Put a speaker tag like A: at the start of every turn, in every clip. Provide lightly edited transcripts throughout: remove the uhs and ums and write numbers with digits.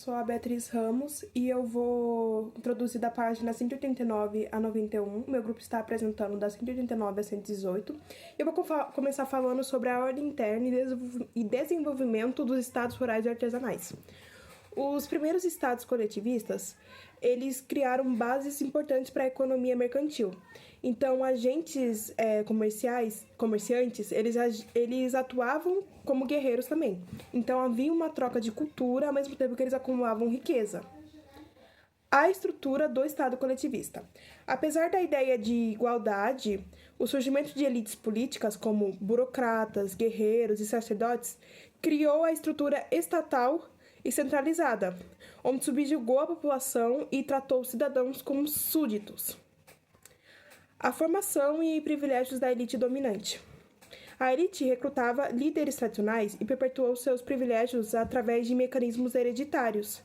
A: sou a Beatriz Ramos e eu vou introduzir da página 189 a 91. Meu grupo está apresentando da 189 a 118. Eu vou começar falando sobre a ordem interna e desenvolvimento dos estados rurais e artesanais. Os primeiros estados coletivistas, eles criaram bases importantes para a economia mercantil. Então, agentes comerciantes, eles atuavam como guerreiros também. Então, havia uma troca de cultura, ao mesmo tempo que eles acumulavam riqueza. A estrutura do Estado coletivista. Apesar da ideia de igualdade, o surgimento de elites políticas, como burocratas, guerreiros e sacerdotes, criou a estrutura estatal e centralizada, onde subjugou a população e tratou os cidadãos como súditos. A formação e privilégios da elite dominante. A elite recrutava líderes tradicionais e perpetuou seus privilégios através de mecanismos hereditários,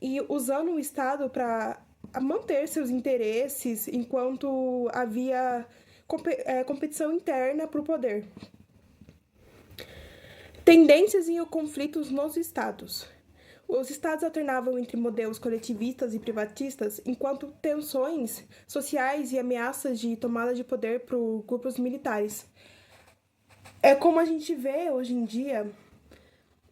A: e usando o Estado para manter seus interesses enquanto havia competição interna para o poder. Tendências e conflitos nos estados. Os estados alternavam entre modelos coletivistas e privatistas, enquanto tensões sociais e ameaças de tomada de poder por grupos militares. É como a gente vê hoje em dia,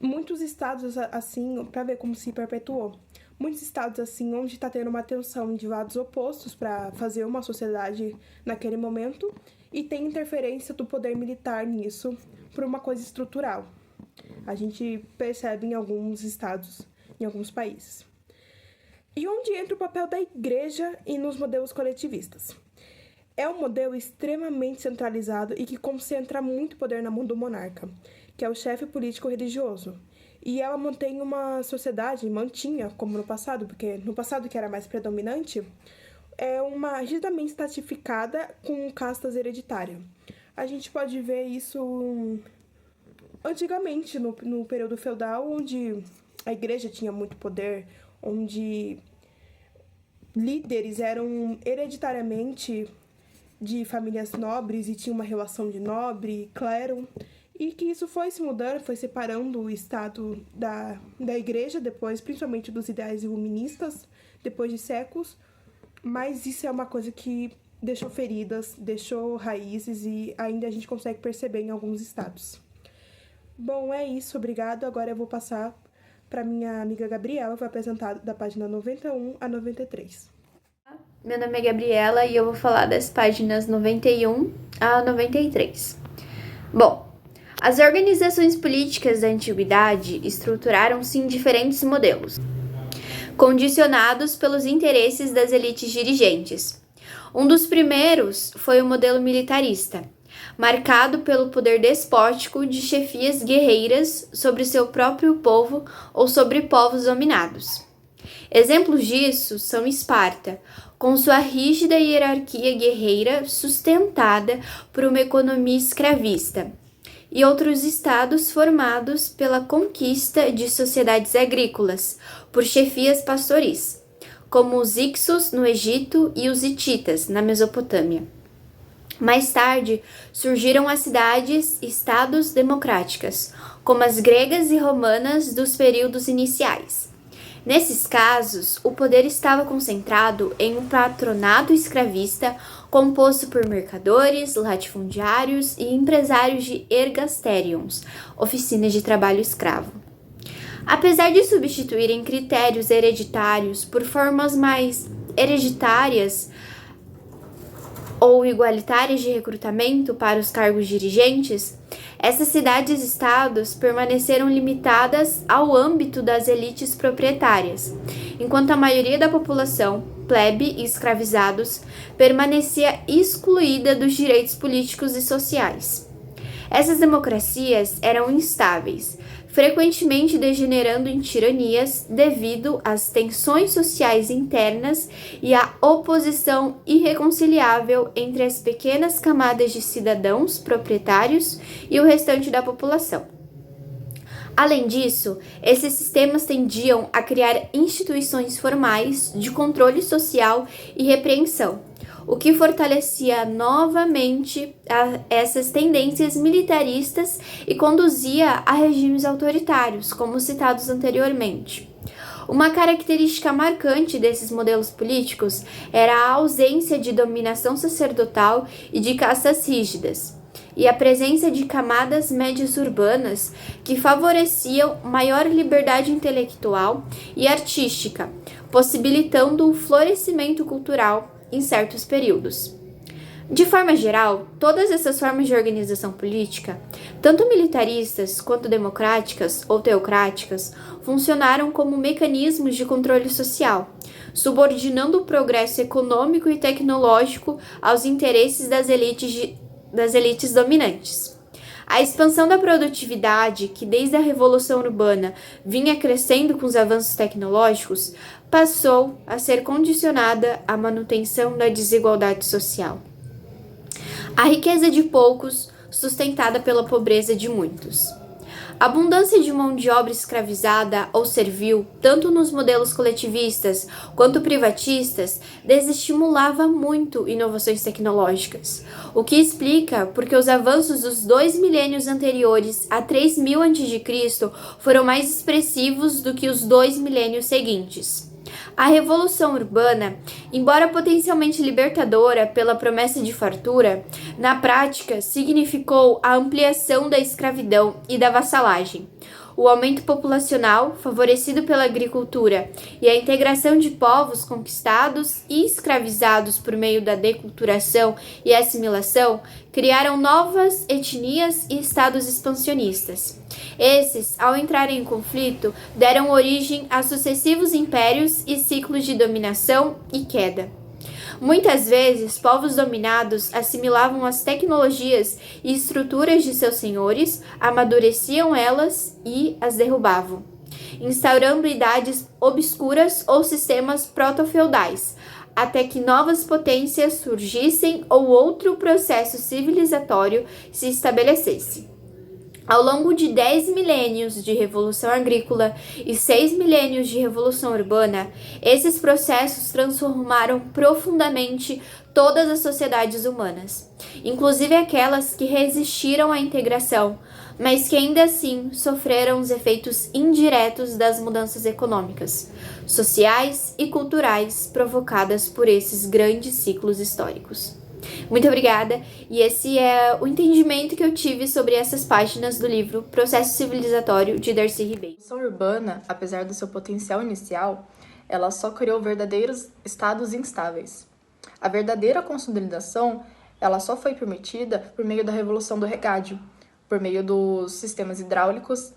A: muitos estados assim, para ver como se perpetuou. Muitos estados assim, onde está tendo uma tensão de lados opostos para fazer uma sociedade naquele momento, e tem interferência do poder militar nisso por uma coisa estrutural. A gente percebe em alguns estados, em alguns países. E onde entra o papel da igreja e nos modelos coletivistas? É um modelo extremamente centralizado e que concentra muito poder na mão do monarca, que é o chefe político-religioso. E ela mantém uma sociedade, mantinha, como no passado, porque no passado que era mais predominante, é uma rigidamente estratificada com castas hereditárias. A gente pode ver isso antigamente, no período feudal, onde a igreja tinha muito poder, onde líderes eram hereditariamente de famílias nobres e tinha uma relação de nobre, clero, e que isso foi se mudando, foi separando o Estado da igreja, depois, principalmente dos ideais iluministas, depois de séculos, mas isso é uma coisa que deixou feridas, deixou raízes e ainda a gente consegue perceber em alguns estados. Bom, é isso, obrigado. Agora eu vou passar para minha amiga Gabriela, que vai apresentar da página 91 a 93.
B: Meu nome é Gabriela e eu vou falar das páginas 91 a 93. Bom, as organizações políticas da antiguidade estruturaram-se em diferentes modelos, condicionados pelos interesses das elites dirigentes. Um dos primeiros foi o modelo militarista, marcado pelo poder despótico de chefias guerreiras sobre seu próprio povo ou sobre povos dominados. Exemplos disso são Esparta, com sua rígida hierarquia guerreira sustentada por uma economia escravista, e outros estados formados pela conquista de sociedades agrícolas por chefias pastoris, como os Ixos no Egito e os Hititas na Mesopotâmia. Mais tarde, surgiram as cidades-estados democráticas, como as gregas e romanas dos períodos iniciais. Nesses casos, o poder estava concentrado em um patronato escravista composto por mercadores, latifundiários e empresários de ergasterions, oficinas de trabalho escravo. Apesar de substituírem critérios hereditários por formas mais hereditárias ou igualitárias de recrutamento para os cargos dirigentes, essas cidades-estados permaneceram limitadas ao âmbito das elites proprietárias, enquanto a maioria da população, plebe e escravizados, permanecia excluída dos direitos políticos e sociais. Essas democracias eram instáveis, frequentemente degenerando em tiranias devido às tensões sociais internas e à oposição irreconciliável entre as pequenas camadas de cidadãos proprietários e o restante da população. Além disso, esses sistemas tendiam a criar instituições formais de controle social e repreensão, o que fortalecia novamente essas tendências militaristas e conduzia a regimes autoritários, como citados anteriormente. Uma característica marcante desses modelos políticos era a ausência de dominação sacerdotal e de castas rígidas, e a presença de camadas médias urbanas que favoreciam maior liberdade intelectual e artística, possibilitando o florescimento cultural em certos períodos. De forma geral, todas essas formas de organização política, tanto militaristas quanto democráticas ou teocráticas, funcionaram como mecanismos de controle social, subordinando o progresso econômico e tecnológico aos interesses das elites dominantes. A expansão da produtividade, que desde a Revolução Urbana vinha crescendo com os avanços tecnológicos, passou a ser condicionada à manutenção da desigualdade social. A riqueza de poucos, sustentada pela pobreza de muitos. A abundância de mão de obra escravizada ou servil, tanto nos modelos coletivistas quanto privatistas, desestimulava muito inovações tecnológicas, o que explica porque os avanços dos 2 milênios anteriores a 3000 a.C. foram mais expressivos do que os 2 milênios seguintes. A Revolução Urbana, embora potencialmente libertadora pela promessa de fartura, na prática significou a ampliação da escravidão e da vassalagem. O aumento populacional, favorecido pela agricultura, e a integração de povos conquistados e escravizados por meio da deculturação e assimilação criaram novas etnias e estados expansionistas. Esses, ao entrarem em conflito, deram origem a sucessivos impérios e ciclos de dominação e queda. Muitas vezes, povos dominados assimilavam as tecnologias e estruturas de seus senhores, amadureciam elas e as derrubavam, instaurando idades obscuras ou sistemas proto-feudais, até que novas potências surgissem ou outro processo civilizatório se estabelecesse. Ao longo de 10 milênios de Revolução Agrícola e 6 milênios de Revolução Urbana, esses processos transformaram profundamente todas as sociedades humanas, inclusive aquelas que resistiram à integração, mas que ainda assim sofreram os efeitos indiretos das mudanças econômicas, sociais e culturais provocadas por esses grandes ciclos históricos. Muito obrigada, e esse é o entendimento que eu tive sobre essas páginas do livro Processo Civilizatório, de Darcy Ribeiro.
C: A Revolução Urbana, apesar do seu potencial inicial, ela só criou verdadeiros estados instáveis. A verdadeira consolidação, ela só foi permitida por meio da Revolução do Regádio, por meio dos sistemas hidráulicos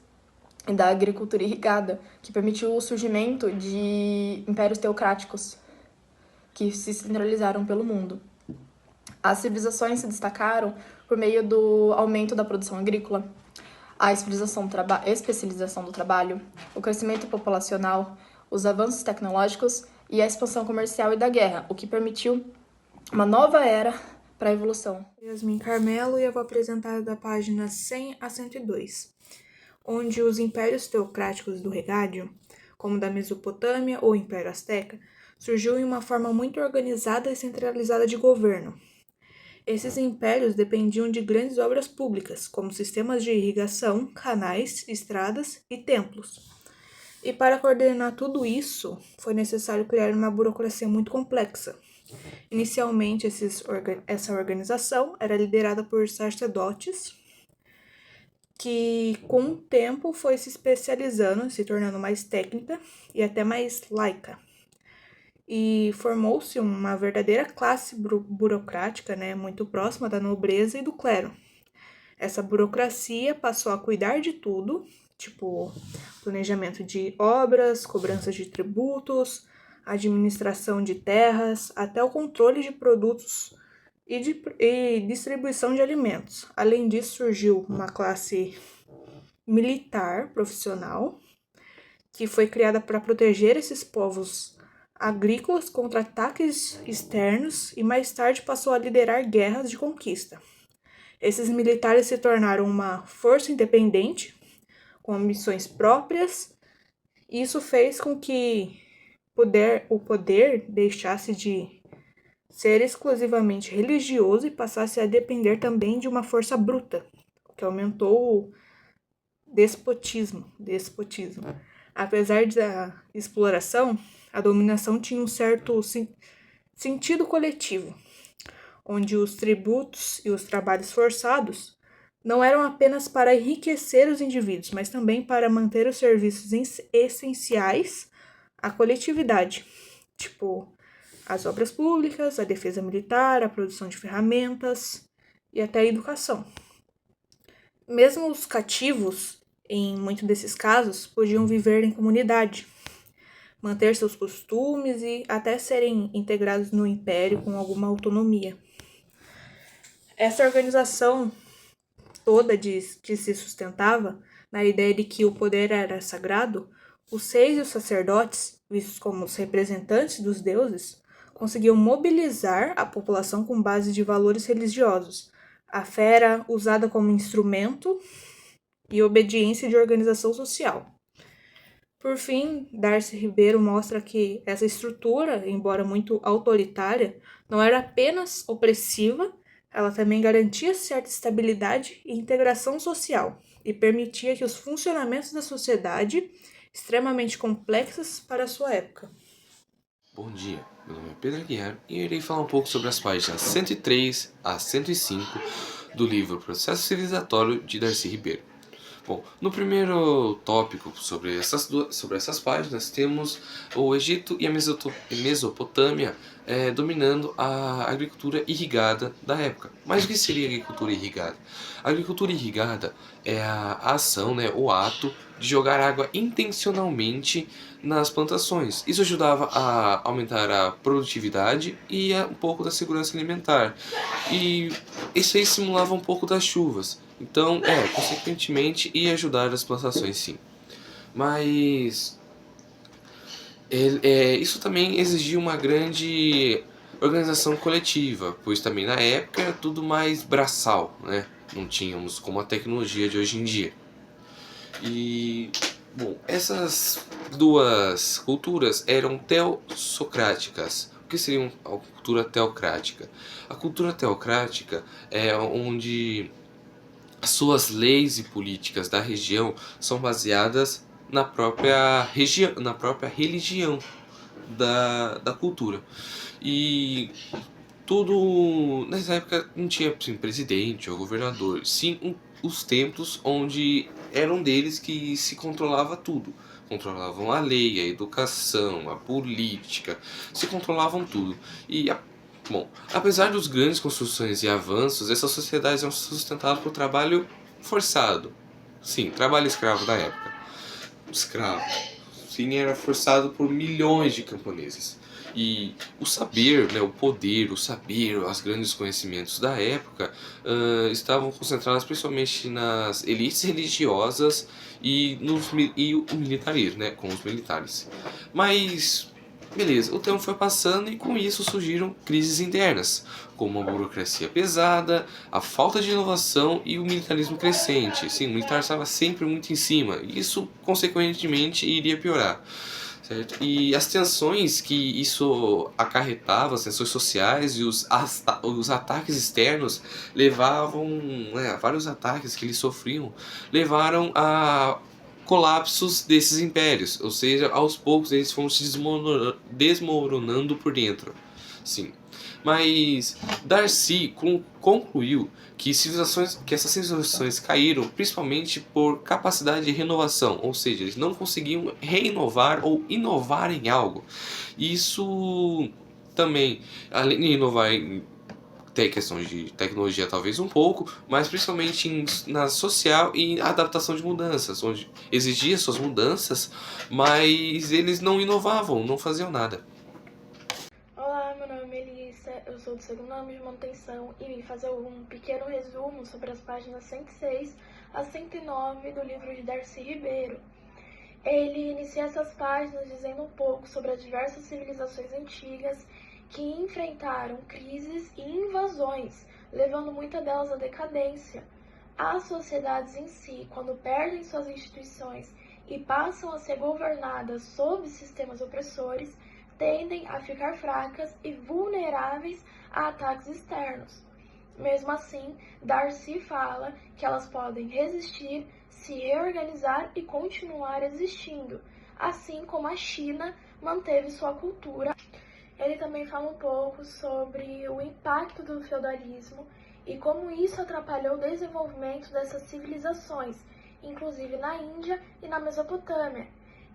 C: e da agricultura irrigada, que permitiu o surgimento de impérios teocráticos, que se centralizaram pelo mundo. As civilizações se destacaram por meio do aumento da produção agrícola, a especialização do trabalho, o crescimento populacional, os avanços tecnológicos e a expansão comercial e da guerra, o que permitiu uma nova era para a evolução.
A: Yasmin Carmelo, e eu vou apresentar da página 100 a 102, onde os impérios teocráticos do Regádio, como da Mesopotâmia ou Império Azteca, surgiu em uma forma muito organizada e centralizada de governo. Esses impérios dependiam de grandes obras públicas, como sistemas de irrigação, canais, estradas e templos. E para coordenar tudo isso, foi necessário criar uma burocracia muito complexa. Inicialmente, essa organização era liderada por sacerdotes, que com o tempo foi se especializando, se tornando mais técnica e até mais laica. E formou-se uma verdadeira classe burocrática, muito próxima da nobreza e do clero. Essa burocracia passou a cuidar de tudo, tipo planejamento de obras, cobranças de tributos, administração de terras, até o controle de produtos e distribuição de alimentos. Além disso, surgiu uma classe militar profissional, que foi criada para proteger esses povos agrícolas contra ataques externos e mais tarde passou a liderar guerras de conquista. Esses militares se tornaram uma força independente, com ambições próprias, e isso fez com que o poder deixasse de ser exclusivamente religioso e passasse a depender também de uma força bruta, que aumentou o despotismo.
D: Apesar da exploração, a dominação tinha um certo sentido coletivo, onde os tributos e os trabalhos forçados não eram apenas para enriquecer os indivíduos, mas também para manter os serviços essenciais à coletividade, tipo as obras públicas, a defesa militar, a produção de ferramentas e até a educação. Mesmo os cativos, em muitos desses casos, podiam viver em comunidade, manter seus costumes e até serem integrados no império com alguma autonomia. Essa organização toda que se sustentava na ideia de que o poder era sagrado, os reis e os sacerdotes, vistos como os representantes dos deuses, conseguiam mobilizar a população com base de valores religiosos. A fé era usada como instrumento e obediência de organização social. Por fim, Darcy Ribeiro mostra que essa estrutura, embora muito autoritária, não era apenas opressiva, ela também garantia certa estabilidade e integração social e permitia que os funcionamentos da sociedade, extremamente complexas para a sua época.
E: Bom dia, meu nome é Pedro Aguiar e eu irei falar um pouco sobre as páginas 103 a 105 do livro Processo Civilizatório de Darcy Ribeiro. Bom, no primeiro tópico sobre essas páginas temos o Egito e a Mesopotâmia dominando a agricultura irrigada da época. Mas o que seria agricultura irrigada? A agricultura irrigada é a ação, o ato de jogar água intencionalmente nas plantações. Isso ajudava a aumentar a produtividade e um pouco da segurança alimentar. E isso aí simulava um pouco das chuvas. Então, consequentemente, ia ajudar as plantações, sim. Mas isso também exigia uma grande organização coletiva, pois também na época era tudo mais braçal, né? Não tínhamos como a tecnologia de hoje em dia. E, bom, essas duas culturas eram teossocráticas. O que seria a cultura teocrática? A cultura teocrática é onde as suas leis e políticas da região são baseadas na própria religião da cultura. E tudo nessa época não tinha presidente ou governador, sim os templos onde eram deles que se controlava tudo. Controlavam a lei, a educação, a política, se controlavam tudo. E bom, apesar dos grandes construções e avanços, essas sociedades eram sustentadas por trabalho forçado. Sim, trabalho escravo da época. Escravo. Sim, era forçado por milhões de camponeses. E o saber, o poder, o saber, os grandes conhecimentos da época estavam concentrados principalmente nas elites religiosas e o militarismo, com os militares. Mas beleza, o tempo foi passando e com isso surgiram crises internas, como a burocracia pesada, a falta de inovação e o militarismo crescente. Sim, o militar estava sempre muito em cima e isso, consequentemente, iria piorar. Certo? E as tensões que isso acarretava, as tensões sociais e os ataques externos levavam, vários ataques que eles sofriam, levaram a colapsos desses impérios, ou seja, aos poucos eles foram se desmoronando por dentro. Sim. Mas Darcy concluiu que essas civilizações caíram principalmente por capacidade de renovação, ou seja, eles não conseguiam reinovar ou inovar em algo. Isso também, além de inovar tem questões de tecnologia talvez um pouco, mas principalmente na social e adaptação de mudanças, onde exigia suas mudanças, mas eles não inovavam, não faziam nada.
F: Olá, meu nome é Melissa, eu sou do segundo ano de manutenção e vim fazer um pequeno resumo sobre as páginas 106 a 109 do livro de Darcy Ribeiro. Ele inicia essas páginas dizendo um pouco sobre as diversas civilizações antigas que enfrentaram crises e invasões, levando muitas delas à decadência. As sociedades em si, quando perdem suas instituições e passam a ser governadas sob sistemas opressores, tendem a ficar fracas e vulneráveis a ataques externos. Mesmo assim, Darcy fala que elas podem resistir se reorganizar e continuar existindo, assim como a China manteve sua cultura. Ele também fala um pouco sobre o impacto do feudalismo e como isso atrapalhou o desenvolvimento dessas civilizações, inclusive na Índia e na Mesopotâmia,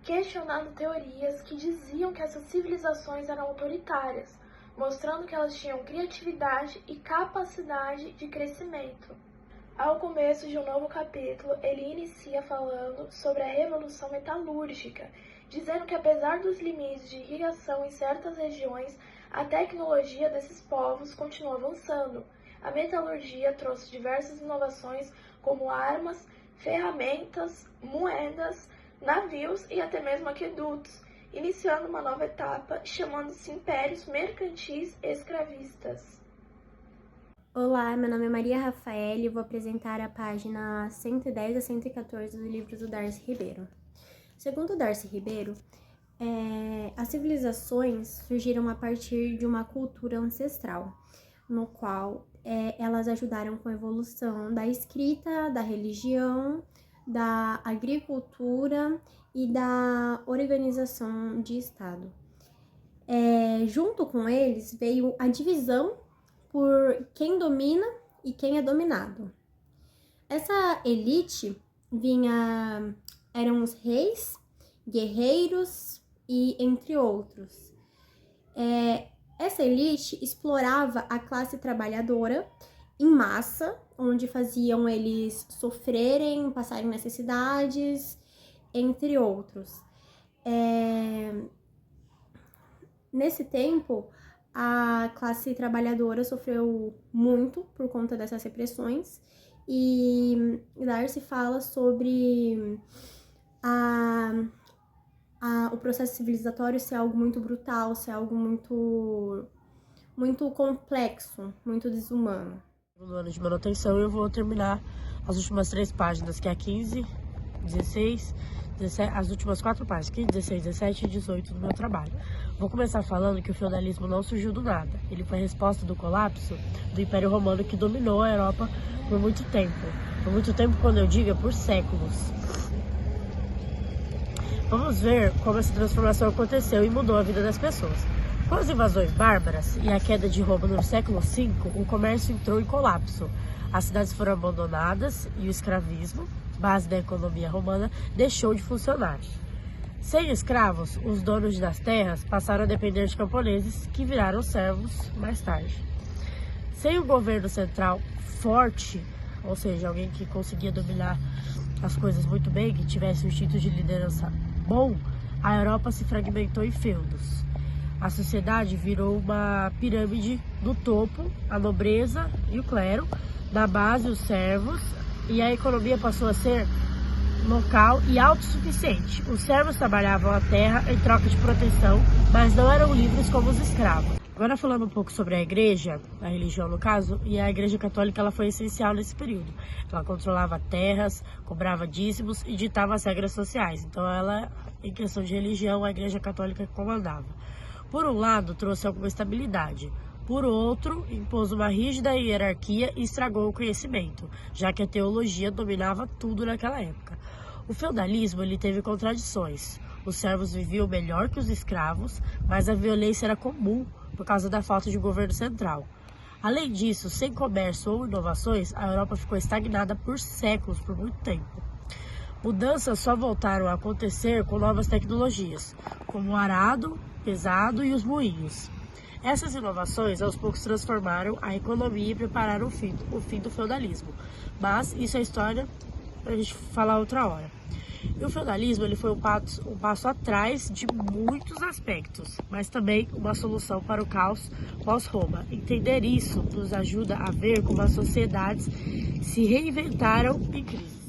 F: questionando teorias que diziam que essas civilizações eram autoritárias, mostrando que elas tinham criatividade e capacidade de crescimento. Ao começo de um novo capítulo, ele inicia falando sobre a Revolução Metalúrgica, dizendo que apesar dos limites de irrigação em certas regiões, a tecnologia desses povos continuou avançando. A metalurgia trouxe diversas inovações como armas, ferramentas, moedas, navios e até mesmo aquedutos, iniciando uma nova etapa chamando-se Impérios Mercantis Escravistas.
G: Olá, meu nome é Maria Rafaela e vou apresentar a página 110 a 114 do livro do Darcy Ribeiro. Segundo Darcy Ribeiro, as civilizações surgiram a partir de uma cultura ancestral, no qual elas ajudaram com a evolução da escrita, da religião, da agricultura e da organização de Estado. Junto com eles veio a divisão por quem domina e quem é dominado. Essa elite eram os reis, guerreiros e entre outros. Essa elite explorava a classe trabalhadora em massa, onde faziam eles sofrerem, passarem necessidades, entre outros. Nesse tempo, a classe trabalhadora sofreu muito por conta dessas repressões e Darcy fala sobre o processo civilizatório ser algo muito brutal, ser algo muito complexo, muito desumano.
H: No ano de manutenção eu vou terminar as últimas 3 páginas, que é a 15, 16, 17, as últimas 4 páginas, 15, 16, 17 e 18 do meu trabalho. Vou começar falando que o feudalismo não surgiu do nada. Ele foi a resposta do colapso do Império Romano que dominou a Europa por muito tempo. Por muito tempo, quando eu digo, é por séculos. Vamos ver como essa transformação aconteceu e mudou a vida das pessoas. Com as invasões bárbaras e a queda de Roma no século V, o comércio entrou em colapso. As cidades foram abandonadas e o escravismo, base da economia romana, deixou de funcionar. Sem escravos, os donos das terras passaram a depender de camponeses, que viraram servos mais tarde. Sem um governo central forte, ou seja, alguém que conseguia dominar as coisas muito bem, que tivesse um instinto de liderança bom, a Europa se fragmentou em feudos. A sociedade virou uma pirâmide: do topo, a nobreza e o clero, na base os servos, e a economia passou a ser local e autossuficiente. Os servos trabalhavam a terra em troca de proteção, mas não eram livres como os escravos. Agora falando um pouco sobre a igreja, a religião no caso, e a igreja católica ela foi essencial nesse período. Ela controlava terras, cobrava dízimos e ditava as regras sociais. Então ela, em questão de religião, a igreja católica comandava. Por um lado, trouxe alguma estabilidade. Por outro, impôs uma rígida hierarquia e estragou o conhecimento, já que a teologia dominava tudo naquela época. O feudalismo ele teve contradições. Os servos viviam melhor que os escravos, mas a violência era comum por causa da falta de governo central. Além disso, sem comércio ou inovações, a Europa ficou estagnada por séculos, por muito tempo. Mudanças só voltaram a acontecer com novas tecnologias, como o arado pesado e os moinhos. Essas inovações aos poucos transformaram a economia e prepararam o fim do feudalismo. Mas isso é história para a gente falar outra hora. E o feudalismo ele foi um passo atrás de muitos aspectos, mas também uma solução para o caos pós-Roma. Entender isso nos ajuda a ver como as sociedades se reinventaram em crise.